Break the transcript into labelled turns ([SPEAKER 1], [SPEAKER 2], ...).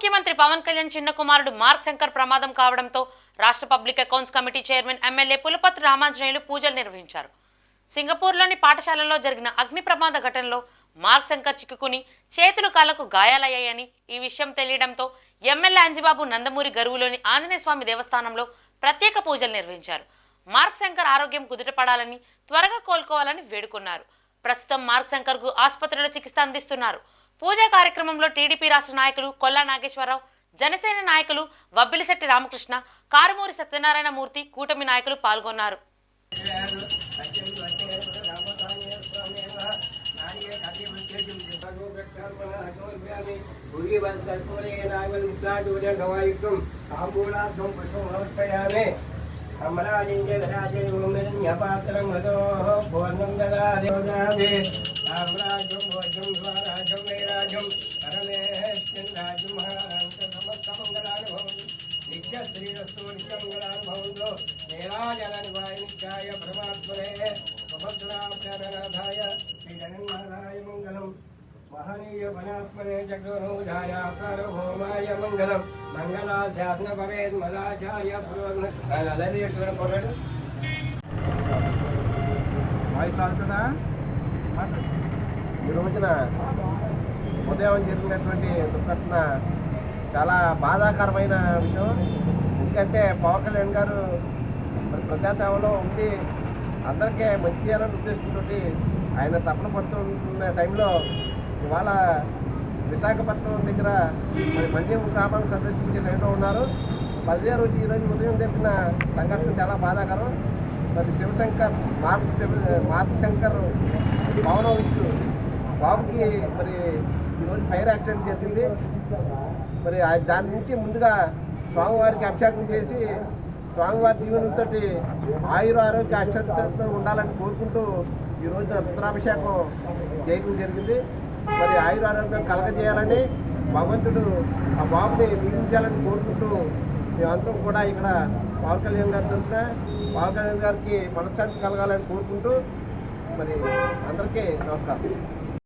[SPEAKER 1] ముఖ్యమంత్రి పవన్ కళ్యాణ్ చిన్న కుమారుడు మార్క్ శంకర్ ప్రమాదం కావడంతో రాష్ట్ర public accounts committee chairman MLA Pulaparthi Ramanjaneyulu పూజలు నిర్వహించారు. సింగపూర్లోని పాఠశాలలో జరిగిన అగ్ని ప్రమాద ఘటనలో మార్క్ శంకర్ చిక్కుకుని చేతులు కాళ్లకు గాయాలయ్యాయని ఈ విషయం తెలియడంతో ఎమ్మెల్యే అంజిబాబు నందమూరి గరువులోని ఆంజనేయ స్వామి దేవస్థానంలో ప్రత్యేక పూజలు నిర్వహించారు. మార్క్ శంకర్ ఆరోగ్యం కుదుటపడాలని, త్వరగా కోలుకోవాలని వేడుకున్నారు. ప్రస్తుతం మార్క్ శంకర్ కు ఆసుపత్రిలో చికిత్స అందిస్తున్నారు. పూజా కార్యక్రమంలో టీడీపీ రాష్ట్ర నాయకులు కొల్లా నాగేశ్వరరావు, జనసేన నాయకులు వబ్బిలిశెట్టి రామకృష్ణ, కారుమూరి సత్యనారాయణ మూర్తి, కూటమి నాయకులు పాల్గొన్నారు.
[SPEAKER 2] महनीय वनात्मने जगन्नाथाय सार्वभौमाय मंगलम मंगलाशासन भवेत् मदाचार्य पुरोगणलेश्वर कोरड
[SPEAKER 3] వాయిస్తా ఈ రోజున ఉదయం జరిగినటువంటి దుర్ఘటన చాలా బాధాకరమైన విషయం. ఎందుకంటే పవన్ కళ్యాణ్ గారు మరి ప్రజాసేవలో ఉండి అందరికీ మంచి చేయాలని ఉద్దేశంతో ఆయన తపన పడుతున్న టైంలో ఇవాళ విశాఖపట్నం దగ్గర మరి మన్యం గ్రామాన్ని సందర్శించే టైంలో ఉన్నారు. అదే రోజు ఈరోజు ఉదయం జరిగిన సంఘటన చాలా బాధాకరం. మరి శివశంకర్ మార్క్ శంకర్ పవనోవిచ్ బాబుకి మరి ఈరోజు ఫైర్ యాక్సిడెంట్ జరిగింది. మరి దాని నుంచి ముందుగా స్వామివారికి అభిషేకం చేసి స్వామివారి దీవెనలతో ఆరోగ్య అష్టతో ఉండాలని కోరుకుంటూ ఈరోజు రుద్రాభిషేకం చేయడం జరిగింది. మరి ఆరోగ్యం కలగజేయాలని భగవంతుడు ఆ బాబుని దీవించాలని కోరుకుంటూ మేమందరం కూడా ఇక్కడ పవన్ కళ్యాణ్ గారి తరఫున పవన్ కళ్యాణ్ గారికి మనశ్శాంతి కలగాలని కోరుకుంటూ మరి అందరికీ నమస్కారం.